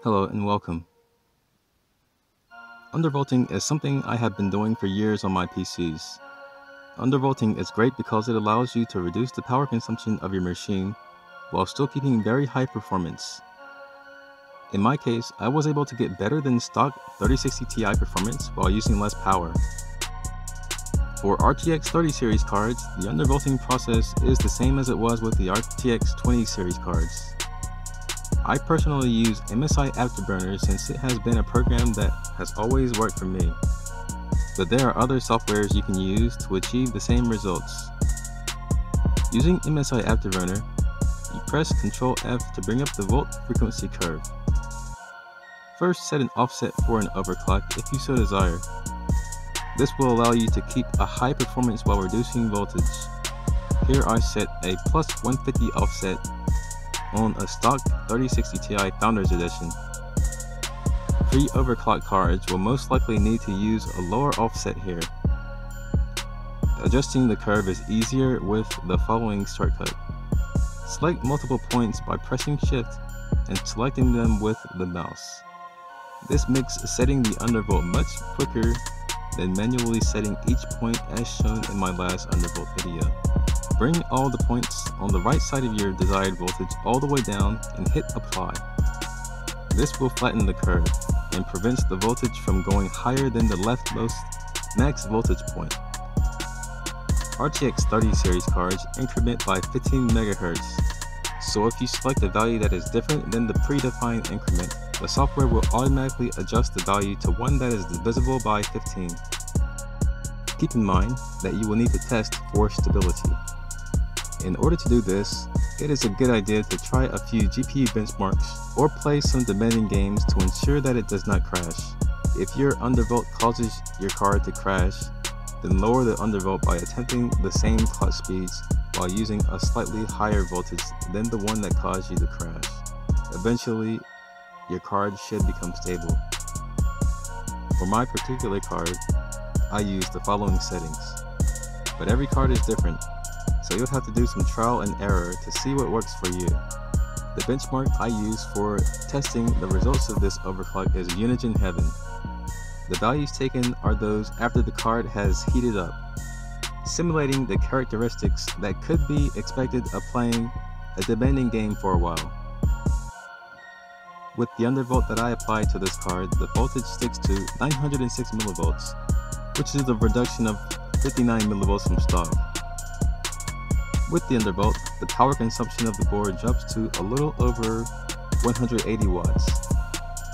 Hello and welcome. Undervolting is something I have been doing for years on my PCs. Undervolting is great because it allows you to reduce the power consumption of your machine while still keeping very high performance. In my case, I was able to get better than stock 3060 Ti performance while using less power. For RTX 30 series cards, the undervolting process is the same as it was with the RTX 20 series cards. I personally use MSI Afterburner since it has been a program that has always worked for me. But there are other softwares you can use to achieve the same results. Using MSI Afterburner, you press Ctrl F to bring up the volt frequency curve. First, set an offset for an overclock if you so desire. This will allow you to keep a high performance while reducing voltage. Here I set a plus 150 offset on a stock 3060 Ti Founders Edition. Pre-overclock cards will most likely need to use a lower offset here. Adjusting the curve is easier with the following shortcut. Select multiple points by pressing Shift and selecting them with the mouse. This makes setting the undervolt much quicker than manually setting each point as shown in my last undervolt video. Bring all the points on the right side of your desired voltage all the way down and hit apply. This will flatten the curve and prevents the voltage from going higher than the leftmost max voltage point. RTX 30 series cards increment by 15 MHz, so if you select a value that is different than the predefined increment, the software will automatically adjust the value to one that is divisible by 15. Keep in mind that you will need to test for stability. In order to do this, it is a good idea to try a few GPU benchmarks or play some demanding games to ensure that it does not crash. If your undervolt causes your card to crash, then lower the undervolt by attempting the same clock speeds while using a slightly higher voltage than the one that caused you to crash. Eventually, your card should become stable. For my particular card, I use the following settings, but every card is different, so you'll have to do some trial and error to see what works for you. The benchmark I use for testing the results of this overclock is Unigine Heaven. The values taken are those after the card has heated up, simulating the characteristics that could be expected of playing a demanding game for a while. With the undervolt that I applied to this card, the voltage sticks to 906 millivolts, which is a reduction of 59 millivolts from stock. With the undervolt, the power consumption of the board jumps to a little over 180 watts,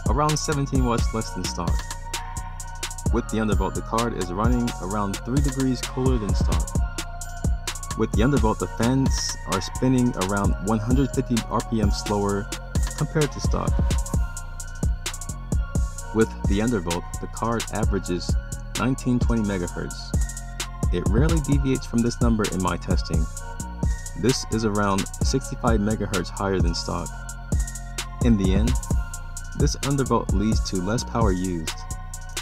around 17 watts less than stock. With the undervolt, the card is running around 3 degrees cooler than stock. With the undervolt, the fans are spinning around 150 RPM slower compared to stock. With the undervolt, the card averages 1920 MHz. It rarely deviates from this number in my testing. This is around 65 MHz higher than stock. In the end, this undervolt leads to less power used,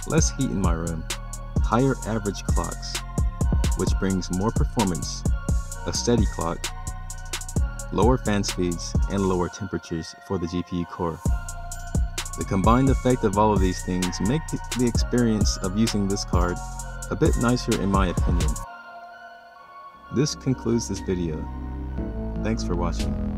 less heat in my room, higher average clocks, which brings more performance, a steady clock, lower fan speeds, and lower temperatures for the GPU core. The combined effect of all of these things make the experience of using this card a bit nicer in my opinion. This concludes this video. Thanks for watching.